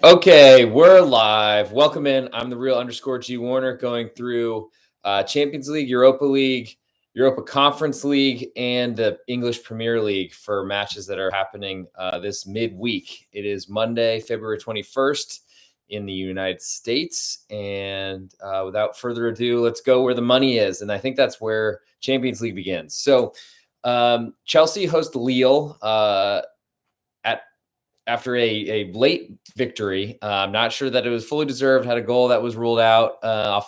Okay, we're live. Welcome in. I'm the real underscore G Warner going through Champions League, Europa League, Europa Conference League, and the English Premier League for matches that are happening this midweek. It is Monday, February 21st in the United States. And without further ado, let's go where the money is. And I think that's where Champions League begins. So Chelsea host Lille after a late victory. I'm not sure that it was fully deserved, had a goal that was ruled out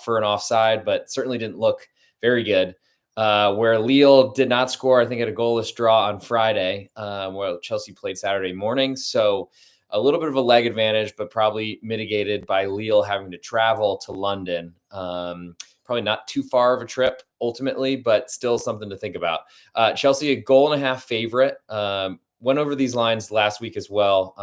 for an offside, but certainly didn't look very good. Where Lille did not score, I think, at a goalless draw on Friday, where Chelsea played Saturday morning. So a little bit of a leg advantage, but probably mitigated by Lille having to travel to London. Probably not too far of a trip ultimately, but still something to think about. Chelsea, a 1.5 favorite. Went over these lines last week as well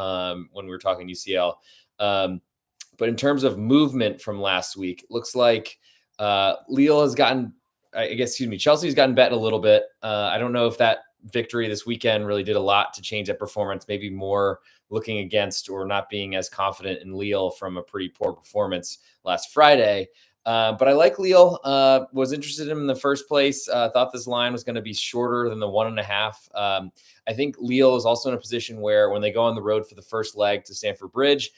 when we were talking UCL. But in terms of movement from last week, it looks like Lille has gotten, Chelsea has gotten bet a little bit. I don't know if that victory this weekend really did a lot to change that performance, maybe more looking against or not being as confident in Lille from a pretty poor performance last Friday. But I like Lille, was interested in him in the first place. Thought this line was going to be shorter than the 1.5. I think Lille is also in a position where when they go on the road for the first leg to Stamford Bridge,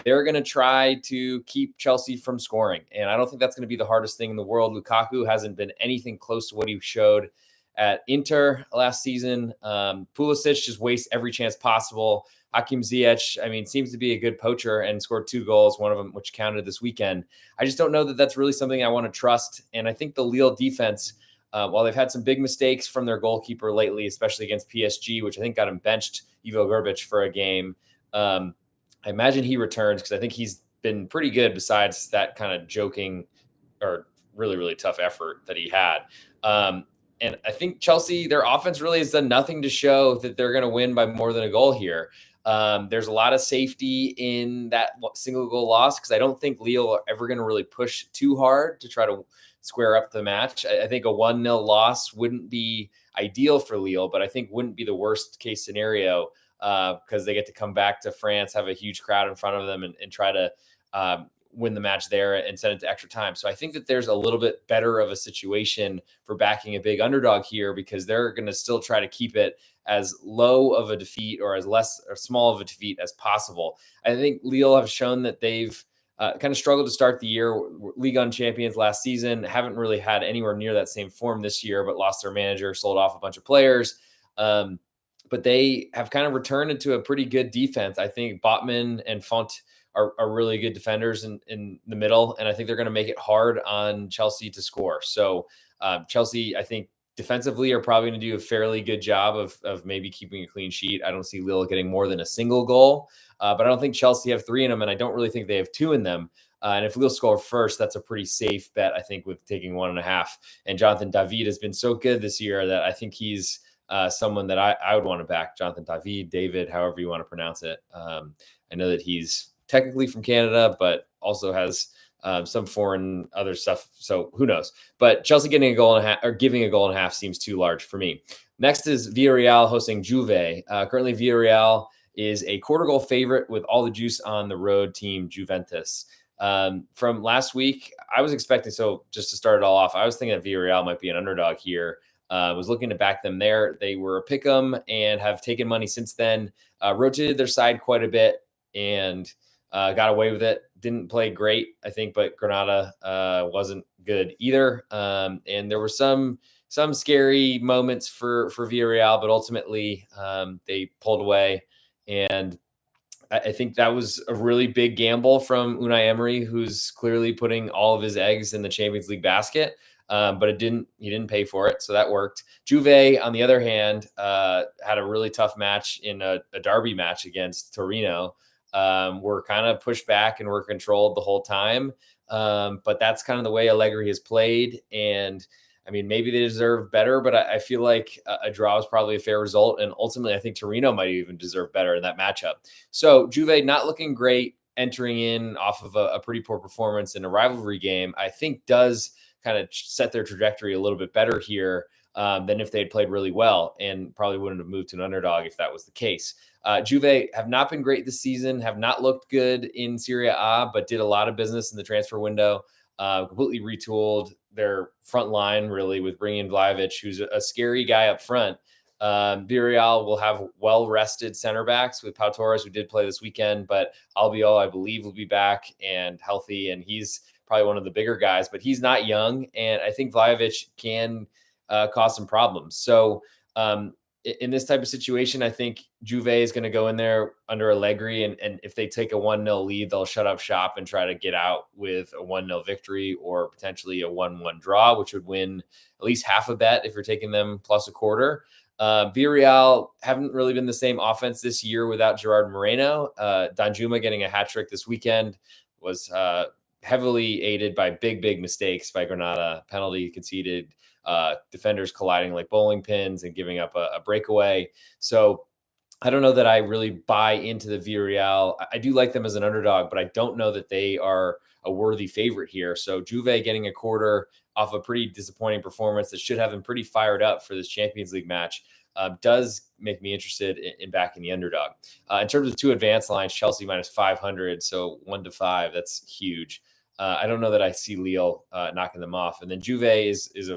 they're going to try to keep Chelsea from scoring. And I don't think that's going to be the hardest thing in the world. Lukaku hasn't been anything close to what he showed at Inter last season. Pulisic just wastes every chance possible. Hakim Ziyech, seems to be a good poacher and scored 2 goals, one of them which counted this weekend. I just don't know that that's really something I want to trust. And I think the Lille defense, while they've had some big mistakes from their goalkeeper lately, especially against PSG, which I think got him benched, Ivo Grbic, for a game, I imagine he returns because I think he's been pretty good besides that kind of joking or really, really tough effort that he had. And I think Chelsea, their offense really has done nothing to show that they're going to win by more than a goal here. There's a lot of safety in that single goal loss because I don't think Lille are ever going to really push too hard to try to square up the match. I think a 1-0 loss wouldn't be ideal for Lille, but I think wouldn't be the worst case scenario because they get to come back to France, have a huge crowd in front of them, and try to win the match there and send it to extra time. So I think that there's a little bit better of a situation for backing a big underdog here because they're going to still try to keep it as low of a defeat or as less or small of a defeat as possible. I think Lille have shown that they've kind of struggled to start the year. Ligue champions last season, haven't really had anywhere near that same form this year, but lost their manager, sold off a bunch of players. But they have kind of returned into a pretty good defense. I think Botman and Font are really good defenders in the middle, and I think they're going to make it hard on Chelsea to score. So Chelsea, I think, defensively are probably going to do a fairly good job of maybe keeping a clean sheet. I don't see Lille getting more than a single goal, but I don't think Chelsea have 3 in them, and I don't really think they have 2 in them. And if Lille score first, that's a pretty safe bet, I think, with taking 1.5. And Jonathan David has been so good this year that I think he's someone that I would want to back. Jonathan David, however you want to pronounce it. I know that he's technically from Canada, but also has some foreign other stuff. So who knows? But Chelsea getting a goal and a half or giving a goal and a half seems too large for me. Next is Villarreal hosting Juve. Currently, Villarreal is a quarter goal favorite with all the juice on the road team Juventus. From last week, I was expecting, so just to start it all off, I was thinking that Villarreal might be an underdog here. Was looking to back them there. They were a pick 'em and have taken money since then, rotated their side quite a bit and got away with it. Didn't play great, I think, but Granada wasn't good either. And there were some scary moments for Villarreal, but ultimately they pulled away. And I think that was a really big gamble from Unai Emery, who's clearly putting all of his eggs in the Champions League basket. But he didn't pay for it. So that worked. Juve, on the other hand, had a really tough match in a derby match against Torino. Were kind of pushed back and were controlled the whole time. But that's kind of the way Allegri has played. And maybe they deserve better, but I feel like a draw is probably a fair result. And ultimately, I think Torino might even deserve better in that matchup. So Juve not looking great, entering in off of a pretty poor performance in a rivalry game, I think does kind of set their trajectory a little bit better here. than if they had played really well, and probably wouldn't have moved to an underdog if that was the case. Juve have not been great this season, have not looked good in Serie A, but did a lot of business in the transfer window. Completely retooled their front line, really, with bringing in Vlahovic, who's a scary guy up front. Villarreal will have well-rested center backs with Pau Torres, who did play this weekend, but Albiol, I believe, will be back and healthy, and he's probably one of the bigger guys, but he's not young, and I think Vlahovic can cause some problems. So in this type of situation, I think Juve is going to go in there under Allegri, and if they take a 1-0 lead, they'll shut up shop and try to get out with a 1-0 victory or potentially a 1-1 draw, which would win at least half a bet if you're taking them plus a quarter. Villarreal haven't really been the same offense this year without Gerard Moreno. Danjuma getting a hat trick this weekend was heavily aided by big mistakes by Granada. Penalty conceded, defenders colliding like bowling pins and giving up a breakaway. So I don't know that I really buy into the Villarreal. I do like them as an underdog, but I don't know that they are a worthy favorite here. So Juve getting a quarter off a pretty disappointing performance that should have them pretty fired up for this Champions League match does make me interested in backing the underdog. In terms of two advanced lines, Chelsea minus 500, so 1-5, that's huge. I don't know that I see Lille knocking them off. And then Juve is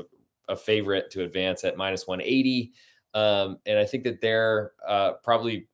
a favorite to advance at minus 180. And I think that they're probably,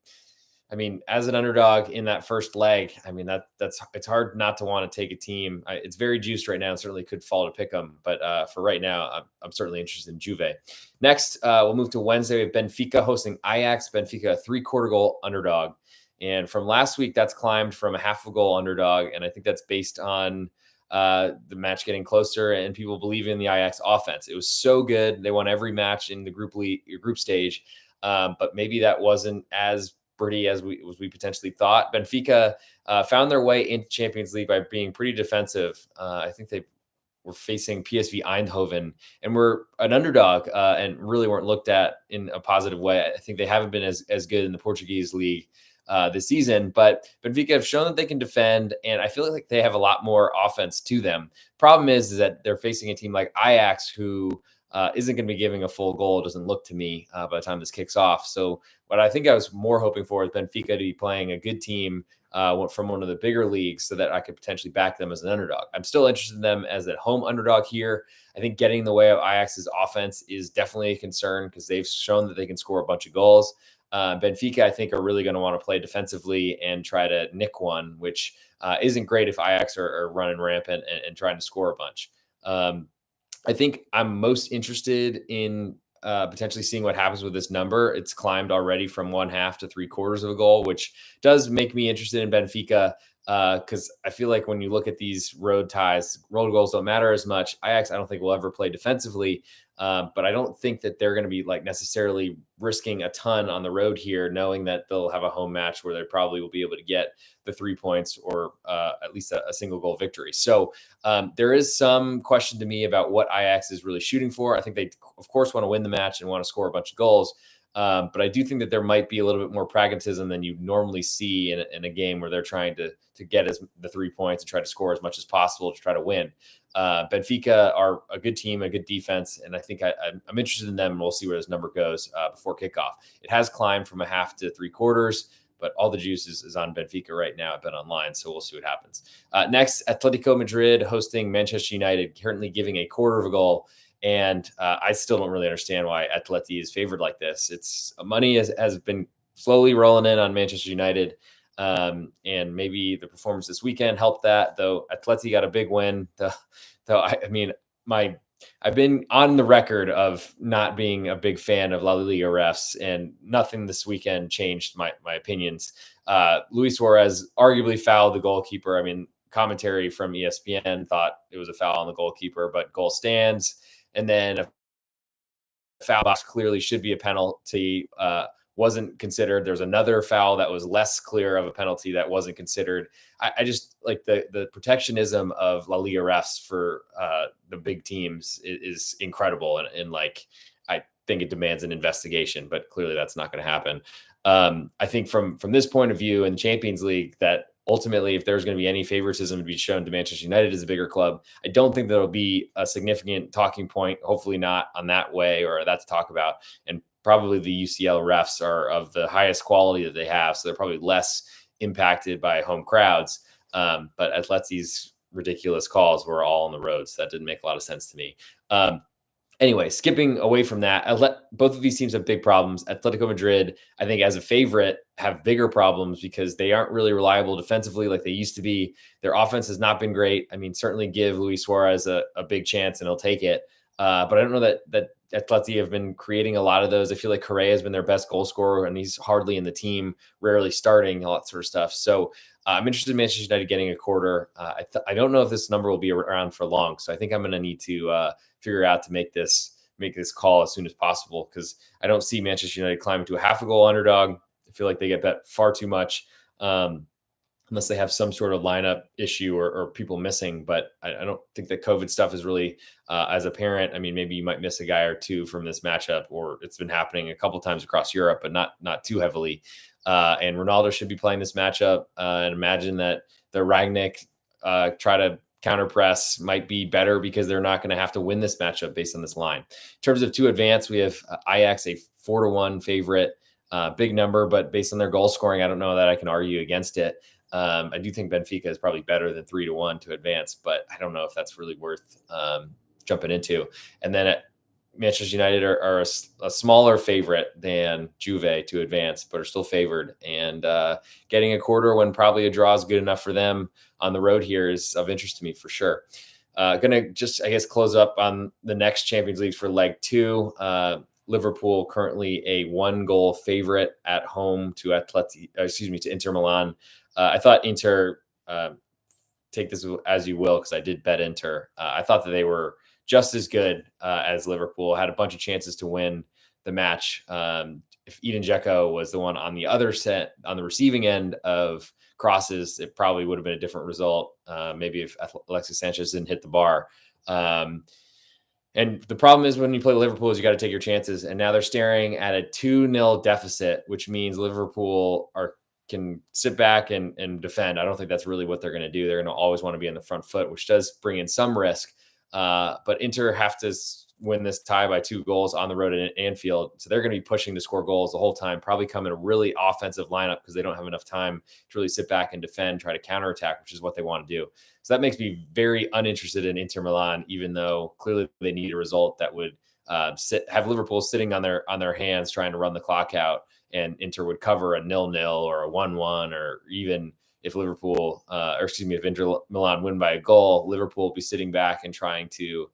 I mean, as an underdog in that first leg, I mean, it's hard not to want to take a team. It's very juiced right now and certainly could fall to pick them. But for right now, I'm certainly interested in Juve. Next, we'll move to Wednesday. We have Benfica hosting Ajax. Benfica, a 3-quarter goal underdog. And from last week, that's climbed from a half a goal underdog. And I think that's based on the match getting closer and people believing in the Ajax offense. It was so good. They won every match in the group stage. But maybe that wasn't as pretty as we potentially thought. Benfica found their way into Champions League by being pretty defensive. I think they were facing PSV Eindhoven and were an underdog and really weren't looked at in a positive way. I think they haven't been as good in the Portuguese league this season, but Benfica have shown that they can defend, and I feel like they have a lot more offense to them. Problem is that they're facing a team like Ajax, who isn't going to be giving a full goal. It doesn't look to me by the time this kicks off. So what I think I was more hoping for is Benfica to be playing a good team from one of the bigger leagues so that I could potentially back them as an underdog. I'm still interested in them as a home underdog here. I think getting in the way of Ajax's offense is definitely a concern because they've shown that they can score a bunch of goals. Benfica, I think, are really going to want to play defensively and try to nick one, which isn't great if Ajax are running rampant and trying to score a bunch. I think I'm most interested in potentially seeing what happens with this number. It's climbed already from 1/2 to 3/4 of a goal, which does make me interested in Benfica because I feel like when you look at these road ties, road goals don't matter as much. Ajax, I don't think will ever play defensively, but I don't think that they're going to be like necessarily risking a ton on the road here, knowing that they'll have a home match where they probably will be able to get the 3 points or at least a single goal victory. So there is some question to me about what Ajax is really shooting for. I think they, of course, want to win the match and want to score a bunch of goals. But I do think that there might be a little bit more pragmatism than you normally see in a game where they're trying to get the 3 points and try to score as much as possible to try to win. Benfica are a good team, a good defense, and I think I'm interested in them, and we'll see where this number goes before kickoff. It has climbed from 1/2 to 3/4, but all the juice is on Benfica right now at BetOnline, so we'll see what happens. Next, Atletico Madrid hosting Manchester United, currently giving a 1/4 of a goal. And I still don't really understand why Atleti is favored like this. It's money has been slowly rolling in on Manchester United. And maybe the performance this weekend helped that, though Atleti got a big win. I've been on the record of not being a big fan of La Liga refs, and nothing this weekend changed my opinions. Luis Suarez arguably fouled the goalkeeper. I mean, commentary from ESPN thought it was a foul on the goalkeeper, but goal stands. And then a foul box clearly should be a penalty, wasn't considered. There's another foul that was less clear of a penalty that wasn't considered. I just like the protectionism of La Liga refs for the big teams is incredible. And like, I think it demands an investigation, but clearly that's not going to happen. I think from this point of view in the Champions League, that ultimately, if there's going to be any favoritism to be shown to Manchester United as a bigger club, I don't think that'll be a significant talking point. Hopefully not on that way or that to talk about. And probably the UCL refs are of the highest quality that they have. So they're probably less impacted by home crowds. But Atleti's ridiculous calls were all on the road. So that didn't make a lot of sense to me. Anyway, skipping away from that, both of these teams have big problems. Atletico Madrid, I think, as a favorite, have bigger problems because they aren't really reliable defensively like they used to be. Their offense has not been great. I mean, certainly give Luis Suarez a big chance and he'll take it. But I don't know that Atleti have been creating a lot of those. I feel like Correa has been their best goal scorer, and he's hardly in the team, rarely starting, all that sort of stuff. So I'm interested in Manchester United getting a quarter. I don't know if this number will be around for long, so I think I'm going to need to figure out to make this call as soon as possible because I don't see Manchester United climbing to a half a goal underdog. I feel like they get bet far too much. Unless they have some sort of lineup issue or people missing. But I don't think that COVID stuff is really as apparent. I mean, maybe you might miss a guy or two from this matchup, or it's been happening a couple times across Europe, but not too heavily. And Ronaldo should be playing this matchup. And imagine that the Rangnick try to counter press might be better because they're not going to have to win this matchup based on this line. In terms of to advance, we have Ajax, a 4-1 favorite, big number, but based on their goal scoring, I don't know that I can argue against it. I do think Benfica is probably better than 3-1 to advance, but I don't know if that's really worth jumping into. And then Manchester United are a smaller favorite than Juve to advance, but are still favored. And getting a quarter when probably a draw is good enough for them on the road here is of interest to me for sure. Going to just, I guess, close up on the next Champions League for leg 2. Liverpool currently a 1-goal favorite at home to Inter Milan. I thought Inter, take this as you will, because I did bet Inter. I thought that they were just as good as Liverpool, had a bunch of chances to win the match. If Edin Dzeko was the one on the other set, on the receiving end of crosses, it probably would have been a different result. Maybe if Alexis Sanchez didn't hit the bar. And the problem is when you play Liverpool is you got to take your chances. And now they're staring at a 2-0 deficit, which means Liverpool can sit back and defend. I don't think that's really what they're going to do. They're going to always want to be on the front foot, which does bring in some risk. But Inter have to win this tie by 2 goals on the road at Anfield. So they're going to be pushing to score goals the whole time, probably come in a really offensive lineup because they don't have enough time to really sit back and defend, try to counterattack, which is what they want to do. So that makes me very uninterested in Inter Milan, even though clearly they need a result that would have Liverpool sitting on their hands trying to run the clock out, and Inter would cover a 0-0 or a 1-1, or even if if Inter Milan win by a goal, Liverpool will be sitting back and trying to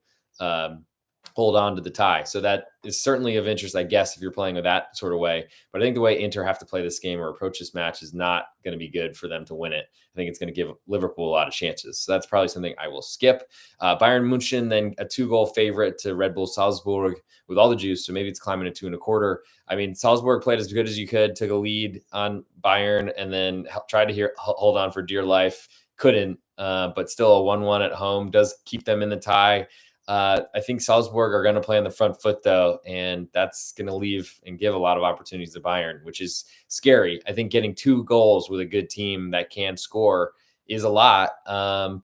hold on to the tie. So that is certainly of interest, I guess, if you're playing with that sort of way. But I think the way Inter have to play this game or approach this match is not going to be good for them to win it. I think it's going to give Liverpool a lot of chances. So that's probably something I will skip. Bayern Munchen, then a 2-goal favorite to Red Bull Salzburg with all the juice. So maybe it's climbing to 2.25. I mean, Salzburg played as good as you could, took a lead on Bayern, and then tried to hold on for dear life. Couldn't, but still a 1-1 at home does keep them in the tie. I think Salzburg are going to play on the front foot, though, and that's going to leave and give a lot of opportunities to Bayern, which is scary. I think getting 2 goals with a good team that can score is a lot.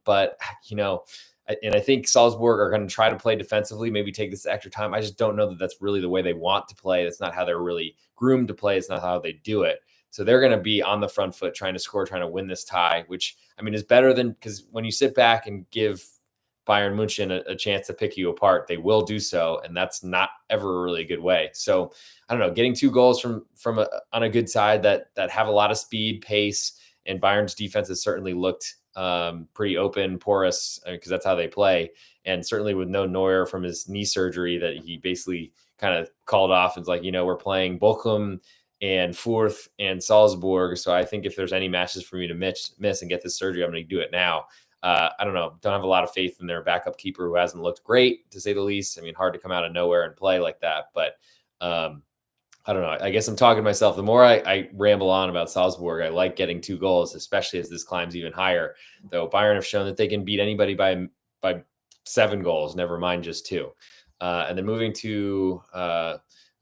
But, I think Salzburg are going to try to play defensively, maybe take this extra time. I just don't know that that's really the way they want to play. That's not how they're really groomed to play. It's not how they do it. So they're going to be on the front foot, trying to score, trying to win this tie, which, I mean, is better than, because when you sit back and give Bayern Munchen a chance to pick you apart, they will do so, and that's not ever a really good way. So I don't know, getting 2 goals from on a good side that have a lot of speed, pace, and Bayern's defense has certainly looked pretty open, porous, because that's how they play, and certainly with no Neuer from his knee surgery that he basically kind of called off. It's like, we're playing Bochum and Fürth and Salzburg, so I think if there's any matches for me to miss and get this surgery, I'm going to do it now. I don't know. Don't have a lot of faith in their backup keeper, who hasn't looked great, to say the least. I mean, hard to come out of nowhere and play like that. But I don't know. I guess I'm talking to myself. The more I ramble on about Salzburg, I like getting 2 goals, especially as this climbs even higher. Though Bayern have shown that they can beat anybody by 7 goals, never mind just 2. And then moving to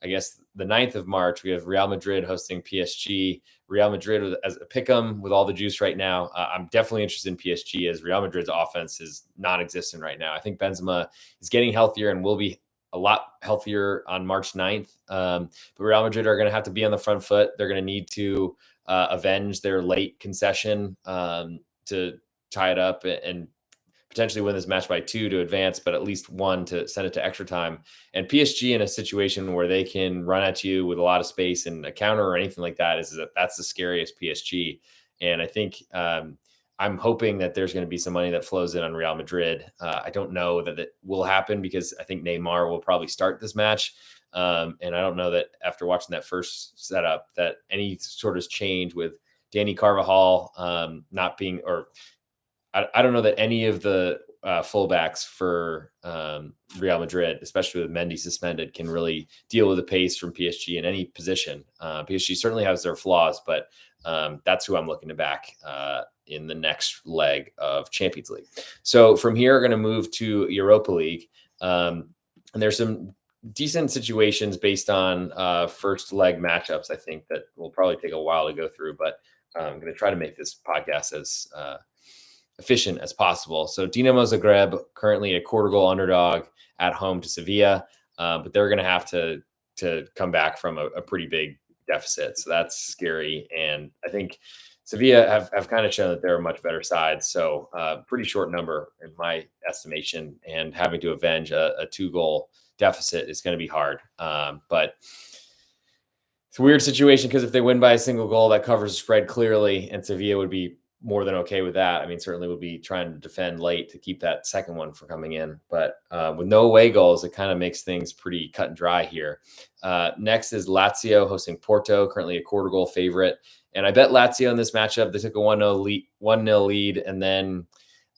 I guess the 9th of March, we have Real Madrid hosting PSG. Real Madrid as a pick 'em with all the juice right now. I'm definitely interested in PSG as Real Madrid's offense is non-existent right now. I think Benzema is getting healthier and will be a lot healthier on March 9th. But Real Madrid are going to have to be on the front foot. They're going to need to avenge their late concession to tie it up and potentially win this match by 2 to advance, but at least 1 to send it to extra time. And PSG in a situation where they can run at you with a lot of space and a counter or anything like that that's the scariest PSG. And I think I'm hoping that there's going to be some money that flows in on Real Madrid. I don't know that it will happen because I think Neymar will probably start this match. And I don't know that after watching that first setup that any sort of change with Danny Carvajal not being, or I don't know that any of the fullbacks for Real Madrid, especially with Mendy suspended, can really deal with the pace from PSG in any position. PSG certainly has their flaws, but that's who I'm looking to back in the next leg of Champions League. So from here, we're going to move to Europa League. And there's some decent situations based on first leg matchups, I think, that will probably take a while to go through, but I'm going to try to make this podcast as efficient as possible. So Dinamo Zagreb, currently a quarter goal underdog at home to Sevilla, but they're going to have to come back from a pretty big deficit. So that's scary. And I think Sevilla have kind of shown that they're a much better side. So pretty short number in my estimation, and having to avenge a 2-goal deficit is going to be hard. But it's a weird situation because if they win by a single goal, that covers the spread clearly, and Sevilla would be more than okay with that. I mean, certainly would be trying to defend late to keep that second one from coming in. But with no away goals, it kind of makes things pretty cut and dry here. Next is Lazio hosting Porto, currently a quarter goal favorite. And I bet Lazio in this matchup, they took a 1-0 lead. And then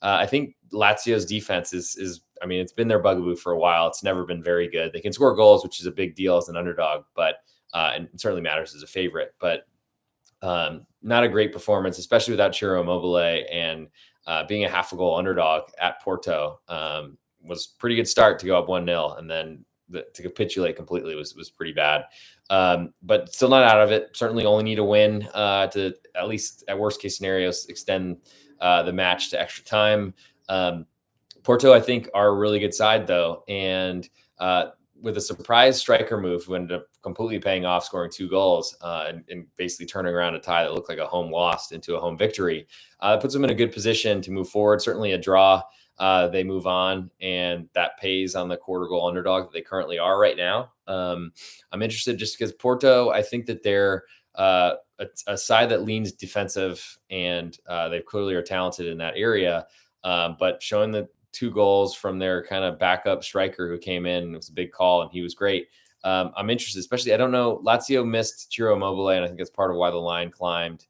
I think Lazio's defense is, I mean, it's been their bugaboo for a while. It's never been very good. They can score goals, which is a big deal as an underdog, but and it certainly matters as a favorite. But not a great performance, especially without Ciro Immobile, and being a half a goal underdog at Porto was a pretty good start to go up 1-0, and then to capitulate completely was pretty bad. But still not out of it. Certainly only need a win to, at least at worst case scenarios, extend the match to extra time. Porto, I think, are a really good side though, and with a surprise striker move who ended up completely paying off, scoring 2 goals and basically turning around a tie that looked like a home loss into a home victory. It puts them in a good position to move forward. Certainly a draw, they move on, and that pays on the quarter goal underdog that they currently are right now. I'm interested just because Porto, I think that they're a side that leans defensive, and they clearly are talented in that area, but showing the 2 goals from their kind of backup striker who came in. It was a big call, and he was great. I'm interested, especially, I don't know, Lazio missed Ciro Immobile, and I think that's part of why the line climbed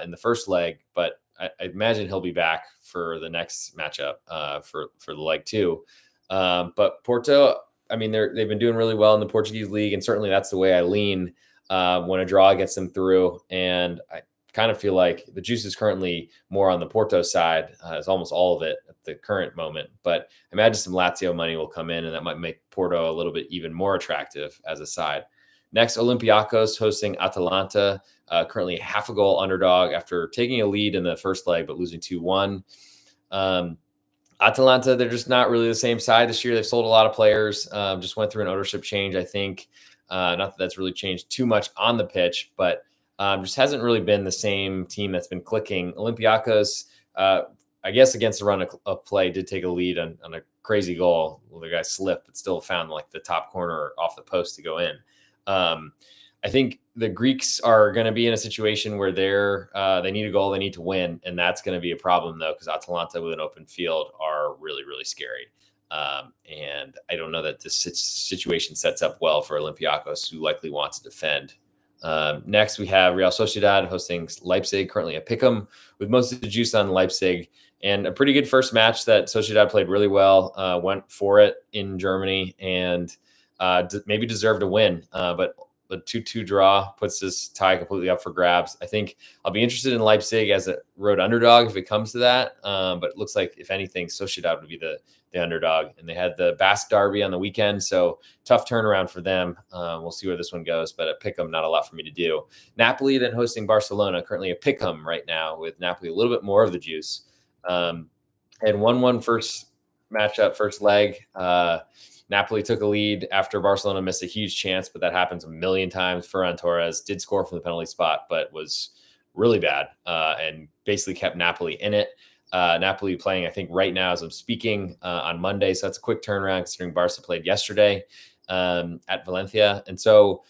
in the first leg, but I imagine he'll be back for the next matchup for the leg 2. But Porto, I mean, they've been doing really well in the Portuguese league, and certainly that's the way I lean when a draw gets them through. And I kind of feel like the juice is currently more on the Porto side, as almost all of it at the current moment. But I imagine some Lazio money will come in, and that might make Porto a little bit even more attractive as a side. Next, Olympiacos hosting Atalanta, currently half a goal underdog after taking a lead in the first leg, but losing 2-1. Atalanta, they're just not really the same side this year. They've sold a lot of players, just went through an ownership change, I think. Not that that's really changed too much on the pitch, but just hasn't really been the same team that's been clicking. Olympiacos, I guess against the run of play, did take a lead on a crazy goal. Well, the guy slipped, but still found like the top corner off the post to go in. I think the Greeks are going to be in a situation where they need a goal, they need to win, and that's going to be a problem though, because Atalanta with an open field are really, really scary. And I don't know that this situation sets up well for Olympiacos, who likely want to defend. Next, we have Real Sociedad hosting Leipzig, currently a pick'em with most of the juice on Leipzig, and a pretty good first match that Sociedad played really well, went for it in Germany, and maybe deserved a win. But a 2-2 draw puts this tie completely up for grabs. I think I'll be interested in Leipzig as a road underdog if it comes to that. But it looks like, if anything, Sociedad would be the underdog, and they had the Basque Derby on the weekend. So tough turnaround for them. We'll see where this one goes, but at Pick'em, not a lot for me to do. Napoli then hosting Barcelona, currently a Pick'em right now with Napoli a little bit more of the juice. And 1-1 first matchup, first leg. Napoli took a lead after Barcelona missed a huge chance, but that happens a million times. Ferran Torres did score from the penalty spot, but was really bad and basically kept Napoli in it. Napoli playing, I think, right now as I'm speaking on Monday. So that's a quick turnaround considering Barca played yesterday at Valencia. And so,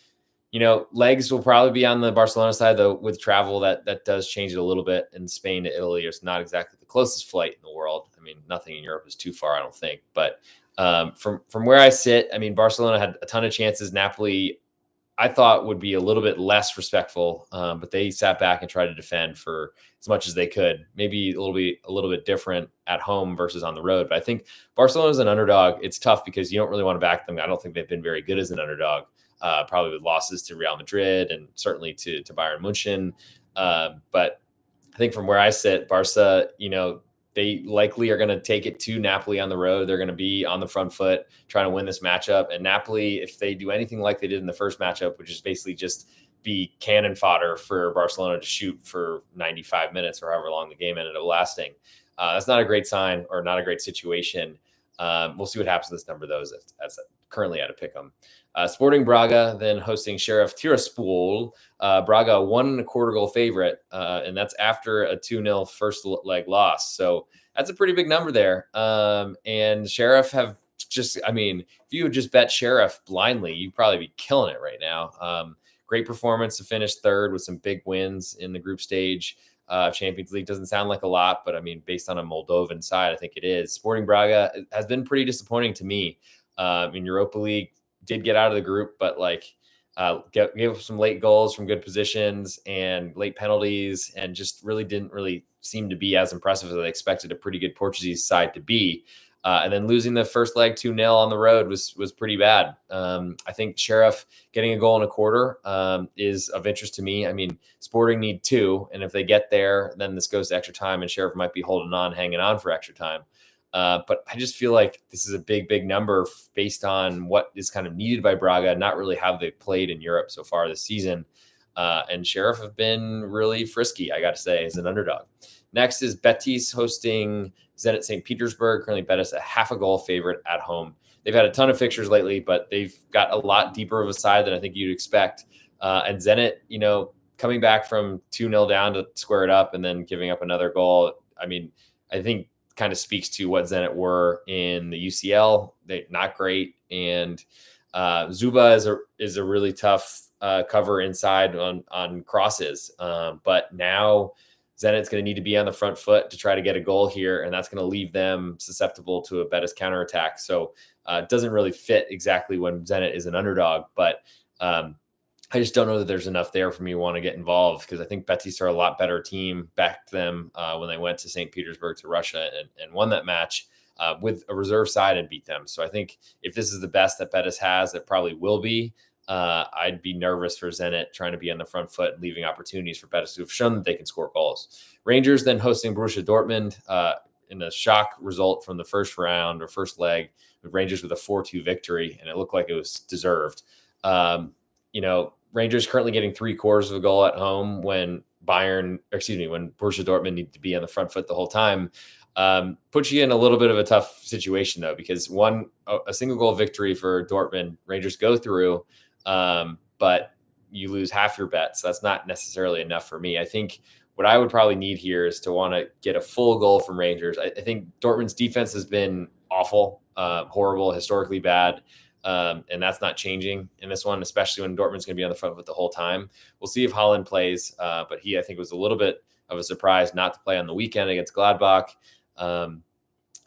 legs will probably be on the Barcelona side, though, with travel. That does change it a little bit. In Spain to Italy is not exactly the closest flight in the world. I mean, nothing in Europe is too far, I don't think. But from where I sit, I mean, Barcelona had a ton of chances. Napoli, I thought, would be a little bit less respectful, but they sat back and tried to defend for as much as they could. Maybe a little bit different at home versus on the road. But I think Barcelona is an underdog. It's tough because you don't really want to back them. I don't think they've been very good as an underdog. Probably with losses to Real Madrid and certainly to Bayern Munchen. But I think from where I sit, Barca, they likely are going to take it to Napoli on the road. They're going to be on the front foot trying to win this matchup. And Napoli, if they do anything like they did in the first matchup, which is basically just be cannon fodder for Barcelona to shoot for 95 minutes or however long the game ended up lasting, that's not a great sign or not a great situation. We'll see what happens to this number, though, as currently at a pick'em. Sporting Braga then hosting Sheriff Tiraspol. Braga, 1.25 goal favorite, and that's after a 2-0 first leg loss. So that's a pretty big number there. And Sheriff have if you would just bet Sheriff blindly, you'd probably be killing it right now. Great performance to finish third with some big wins in the group stage. Champions League doesn't sound like a lot, but I mean, based on a Moldovan side, I think it is. Sporting Braga has been pretty disappointing to me. In Europa League, did get out of the group, but gave up some late goals from good positions and late penalties, and just didn't seem to be as impressive as I expected a pretty good Portuguese side to be. And then losing the first leg 2-0 on the road was pretty bad. I think Sheriff getting a goal in a quarter is of interest to me. I mean, Sporting need 2, and if they get there, then this goes to extra time, and Sheriff might be hanging on for extra time. But I just feel like this is a big number based on what is kind of needed by Braga, not really how they've played in Europe so far this season. And Sheriff have been really frisky, I got to say, as an underdog. Next is Betis hosting Zenit St. Petersburg. Currently Betis a 0.5 goal favorite at home. They've had a ton of fixtures lately, but they've got a lot deeper of a side than I think you'd expect. And Zenit, coming back from 2-0 down to square it up and then giving up another goal. I mean, I think kind of speaks to what Zenit were in the UCL. They not great. And Zuba is a really tough cover inside on crosses. But now Zenit's going to need to be on the front foot to try to get a goal here, and that's going to leave them susceptible to a Betis counterattack. So it doesn't really fit exactly when Zenit is an underdog, but I just don't know that there's enough there for me to want to get involved, because I think Betis are a lot better team, backed them when they went to St. Petersburg to Russia and won that match with a reserve side and beat them. So I think if this is the best that Betis has, it probably will be. I'd be nervous for Zenit trying to be on the front foot and leaving opportunities for Betis, who have shown that they can score goals. Rangers then hosting Borussia Dortmund in a shock result from the first round or first leg, with Rangers with a 4-2 victory, and it looked like it was deserved. Rangers currently getting 3/4 of a goal at home when Borussia Dortmund need to be on the front foot the whole time. Puts you in a little bit of a tough situation, though, because a single goal victory for Dortmund, Rangers go through, but you lose half your bet. So that's not necessarily enough for me. I think what I would probably need here is to want to get a full goal from Rangers. I think Dortmund's defense has been awful, horrible, historically bad. And that's not changing in this one, especially when Dortmund's going to be on the front foot the whole time. We'll see if Haaland plays, but I think, was a little bit of a surprise not to play on the weekend against Gladbach.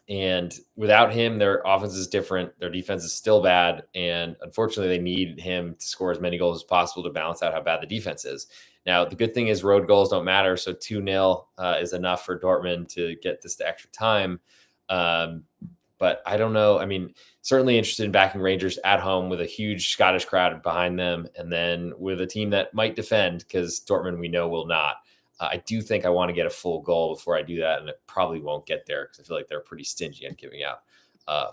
And without him, their offense is different. Their defense is still bad. And unfortunately, they need him to score as many goals as possible to balance out how bad the defense is. Now, the good thing is road goals don't matter. So 2-0 is enough for Dortmund to get this to extra time. But I don't know. I mean, certainly interested in backing Rangers at home with a huge Scottish crowd behind them, and then with a team that might defend, because Dortmund we know will not. I do think I want to get a full goal before I do that, and it probably won't get there because I feel like they're pretty stingy on giving out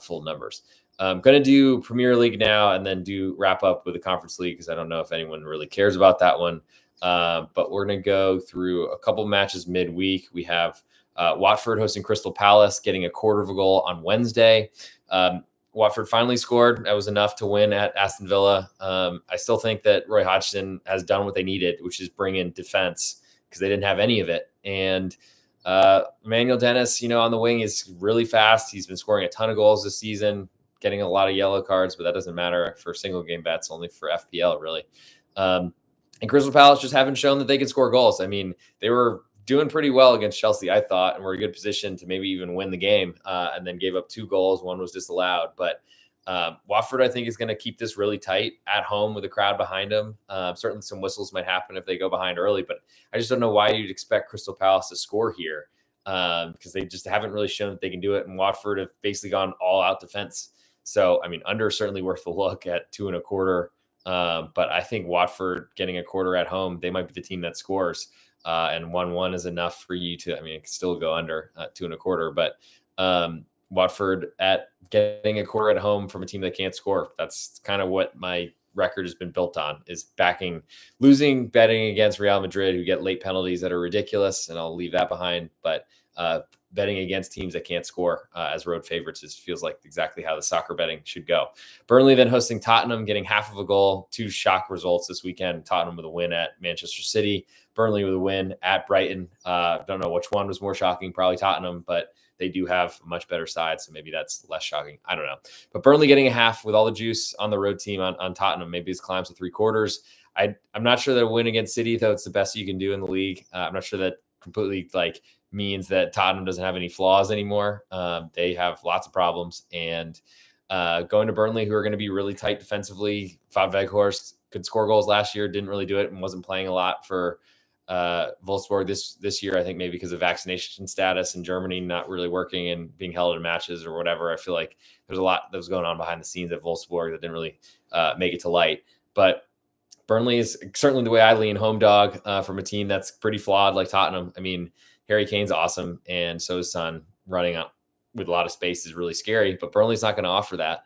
full numbers. I'm going to do Premier League now and then wrap up with the Conference League because I don't know if anyone really cares about that one. But we're going to go through a couple matches midweek. We have Watford hosting Crystal Palace, getting a quarter of a goal on Wednesday. Watford finally scored. That was enough to win at Aston Villa. I still think that Roy Hodgson has done what they needed, which is bring in defense because they didn't have any of it. And Emmanuel Dennis, on the wing is really fast. He's been scoring a ton of goals this season, getting a lot of yellow cards, but that doesn't matter for single game bets, only for FPL really. And Crystal Palace just haven't shown that they can score goals. I mean, they were doing pretty well against Chelsea, I thought, and were in a good position to maybe even win the game, and then gave up 2 goals. One was disallowed. But Watford, I think, is going to keep this really tight at home with a crowd behind them. Certainly some whistles might happen if they go behind early, but I just don't know why you'd expect Crystal Palace to score here because they just haven't really shown that they can do it. And Watford have basically gone all out defense. So, I mean, under certainly worth a look at 2.25. But I think Watford getting a quarter at home, they might be the team that scores. And 1-1 is enough for you to, I mean, it can still go under 2.25, but Watford at getting a quarter at home from a team that can't score. That's kind of what my record has been built on, is losing betting against Real Madrid, who get late penalties that are ridiculous. And I'll leave that behind. But betting against teams that can't score as road favorites feels like exactly how the soccer betting should go. Burnley then hosting Tottenham, getting half of a goal. 2 shock results this weekend. Tottenham with a win at Manchester City. Burnley with a win at Brighton. Don't know which one was more shocking, probably Tottenham, but they do have a much better side, so maybe that's less shocking. I don't know. But Burnley getting a half with all the juice on the road team on Tottenham. Maybe it's climbs to 3/4. I'm not sure that a win against City, though, it's the best you can do in the league. I'm not sure that completely means that Tottenham doesn't have any flaws anymore. They have lots of problems. And going to Burnley, who are going to be really tight defensively. Wout Weghorst could score goals last year, didn't really do it, and wasn't playing a lot for Wolfsburg this year, I think maybe because of vaccination status in Germany not really working and being held in matches or whatever. I feel like there's a lot that was going on behind the scenes at Wolfsburg that didn't really make it to light. But Burnley is certainly the way I lean, home dog from a team that's pretty flawed like Tottenham. I mean, Harry Kane's awesome, and so is Son. Running up with a lot of space is really scary, but Burnley's not going to offer that.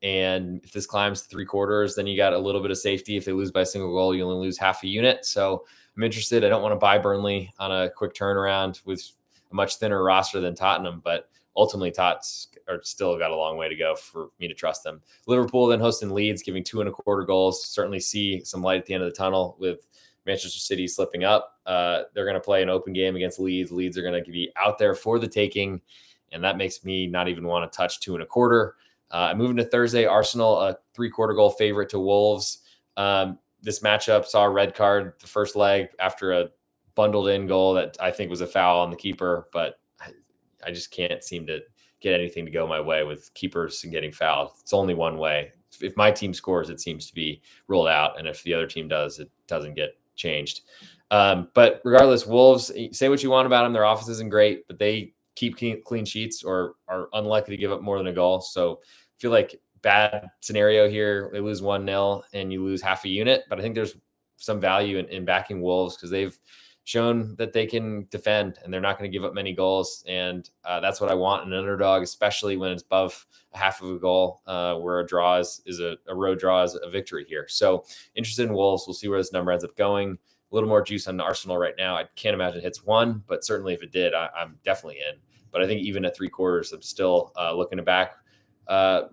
And if this climbs to 3/4, then you got a little bit of safety. If they lose by a single goal, you only lose half a unit. So I'm interested. I don't want to buy Burnley on a quick turnaround with a much thinner roster than Tottenham, but ultimately Tots are still got a long way to go for me to trust them. Liverpool then hosting Leeds, giving 2.25 goals. Certainly see some light at the end of the tunnel with Manchester City slipping up. They're going to play an open game against Leeds. Leeds are going to be out there for the taking, and that makes me not even want to touch 2.25. Moving to Thursday, Arsenal, a 3/4 goal favorite to Wolves. This matchup saw a red card the first leg after a bundled in goal that I think was a foul on the keeper, but I just can't seem to get anything to go my way with keepers and getting fouled. It's only one way. If my team scores, it seems to be ruled out, and if the other team does, it doesn't get changed. But regardless, Wolves, say what you want about them. Their offense isn't great, but they keep clean sheets or are unlikely to give up more than a goal. So I feel like bad scenario here. They lose 1-0 and you lose half a unit. But I think there's some value in backing Wolves because they've shown that they can defend and they're not going to give up many goals. And that's what I want in an underdog, especially when it's above a half of a goal, where a draw is a road draw is a victory here. So interested in Wolves. We'll see where this number ends up going. A little more juice on Arsenal right now. I can't imagine it hits 1, but certainly if it did, I'm definitely in. But I think even at 3/4, I'm still looking to back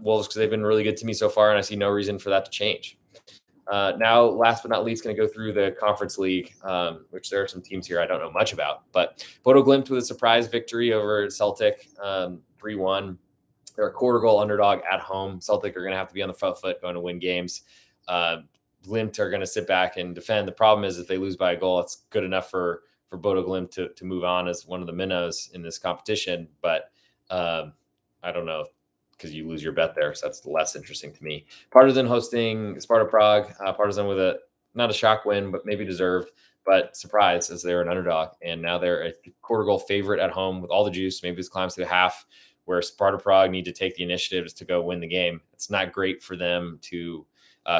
Wolves because they've been really good to me so far, and I see no reason for that to change. Now, last but not least, going to go through the Conference League, which there are some teams here I don't know much about. But Bodo Glimt with a surprise victory over Celtic, 3-1. They're a quarter goal underdog at home. Celtic are going to have to be on the front foot going to win games. Glimt are going to sit back and defend. The problem is if they lose by a goal, it's good enough for Bodo Glimt to move on as one of the minnows in this competition. But I don't know, because you lose your bet there. So that's less interesting to me. Partizan hosting Sparta Prague. Partizan with not a shock win, but maybe deserved, but surprise as they're an underdog. And now they're a quarter goal favorite at home with all the juice. Maybe this climbs to the half where Sparta Prague need to take the initiatives to go win the game. It's not great for them to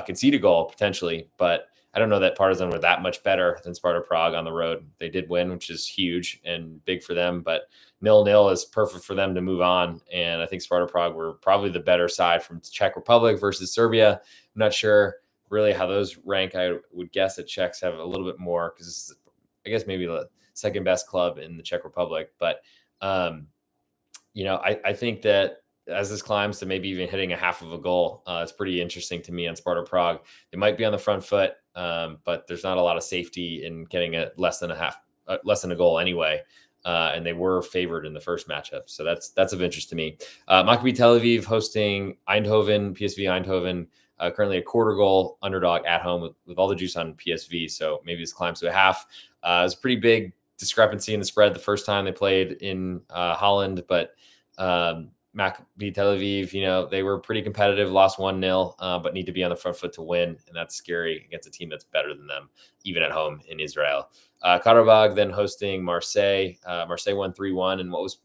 concede a goal potentially, but I don't know that Partizan were that much better than Sparta Prague on the road. They did win, which is huge and big for them, but 0-0 is perfect for them to move on. And I think Sparta Prague were probably the better side from Czech Republic versus Serbia. I'm not sure really how those rank. I would guess that Czechs have a little bit more because this is, I guess, maybe the second best club in the Czech Republic. But, I think that as this climbs to maybe even hitting a half of a goal, it's pretty interesting to me on Sparta Prague. They might be on the front foot, but there's not a lot of safety in getting a less than a goal anyway. And they were favored in the first matchup. So that's of interest to me. Maccabi Tel Aviv hosting Eindhoven, PSV Eindhoven, currently a quarter goal underdog at home with all the juice on PSV. So maybe this climbs to a half. It was a pretty big discrepancy in the spread the first time they played in Holland, but Maccabi Tel Aviv, they were pretty competitive, lost 1-0, but need to be on the front foot to win. And that's scary against a team that's better than them, even at home in Israel. Karabag then hosting Marseille. Marseille won 3-1, and what was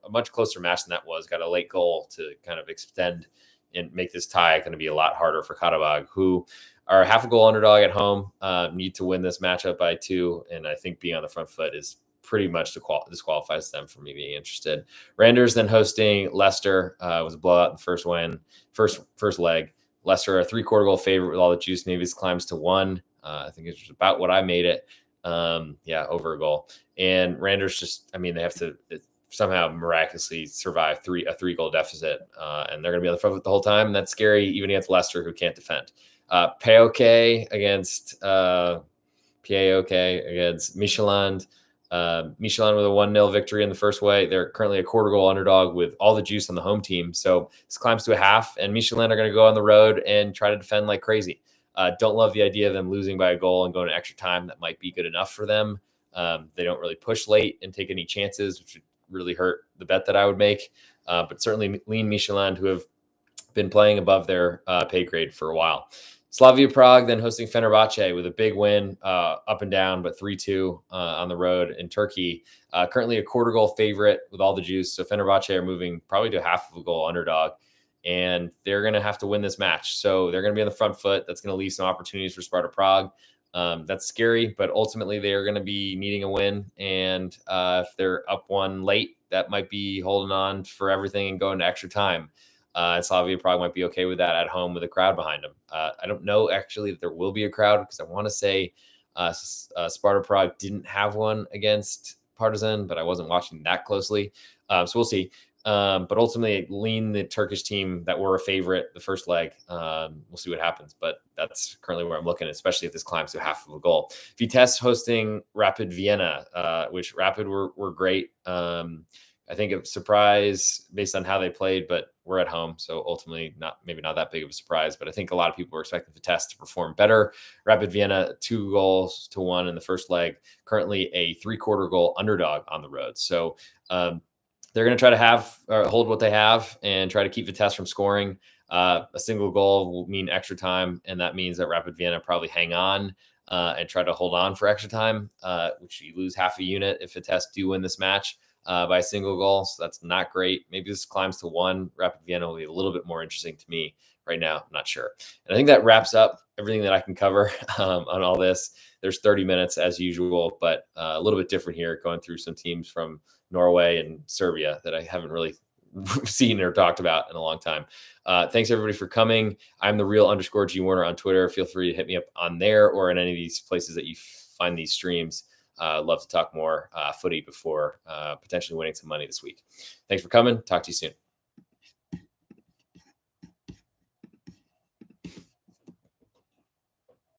a much closer match than that got a late goal to kind of extend and make this tie going to be a lot harder for Karabag, who are half a goal underdog at home, need to win this matchup by 2. And I think being on the front foot is pretty much disqualifies them from me being interested. Randers then hosting Leicester, was a blowout in the first leg. Leicester, a 3/4 goal favorite with all the juice. Maybe this climbs to 1. I think it's about what I made it. Over a goal. And Randers they have to somehow miraculously survive a 3-goal deficit. And they're going to be on the front foot the whole time. And that's scary, even against Leicester, who can't defend. PAOK against Michelin. Michelin with a 1-0 victory in the first way. They're currently a quarter goal underdog with all the juice on the home team. So this climbs to a half, and Michelin are going to go on the road and try to defend like crazy. Don't love the idea of them losing by a goal and going to extra time. That might be good enough for them. They don't really push late and take any chances, which would really hurt the bet that I would make. But certainly lean Michelin, who have been playing above their pay grade for a while. Slavia Prague then hosting Fenerbahce with a big win, up and down, but 3-2 on the road in Turkey. Currently a quarter goal favorite with all the juice. So Fenerbahce are moving probably to half of a goal underdog, and they're going to have to win this match. So they're going to be on the front foot. That's going to leave some opportunities for Sparta Prague. That's scary, but ultimately they are going to be needing a win. And if they're up 1 late, that might be holding on for everything and going to extra time. Slavia Prague might be okay with that at home with a crowd behind them. I don't know actually that there will be a crowd, because I want to say Sparta Prague didn't have one against Partizan, but I wasn't watching that closely. So we'll see. But ultimately lean the Turkish team that were a favorite the first leg. We'll see what happens, but that's currently where I'm looking, especially if this climbs to half of a goal. Vitesse hosting Rapid Vienna, which Rapid were great. I think a surprise based on how they played, but we're at home. So ultimately maybe not that big of a surprise, but I think a lot of people were expecting Vitesse to perform better. Rapid Vienna, 2-1 in the first leg, currently a 3/4 goal underdog on the road. So they're going to try to hold what they have and try to keep Vitesse from scoring. A single goal will mean extra time, and that means that Rapid Vienna probably hang on and try to hold on for extra time, which you lose half a unit if Vitesse do win this match by a single goal. So that's not great. Maybe this climbs to 1. Rapid Vienna will be a little bit more interesting to me right now. I'm not sure. And I think that wraps up everything that I can cover on all this. There's 30 minutes as usual, but a little bit different here, going through some teams from Norway and Serbia that I haven't really seen or talked about in a long time. Thanks everybody for coming. I'm the real_G Warner on Twitter. Feel free to hit me up on there or in any of these places that you find these streams. Love to talk more footy before potentially winning some money this week. Thanks for coming. Talk to you soon.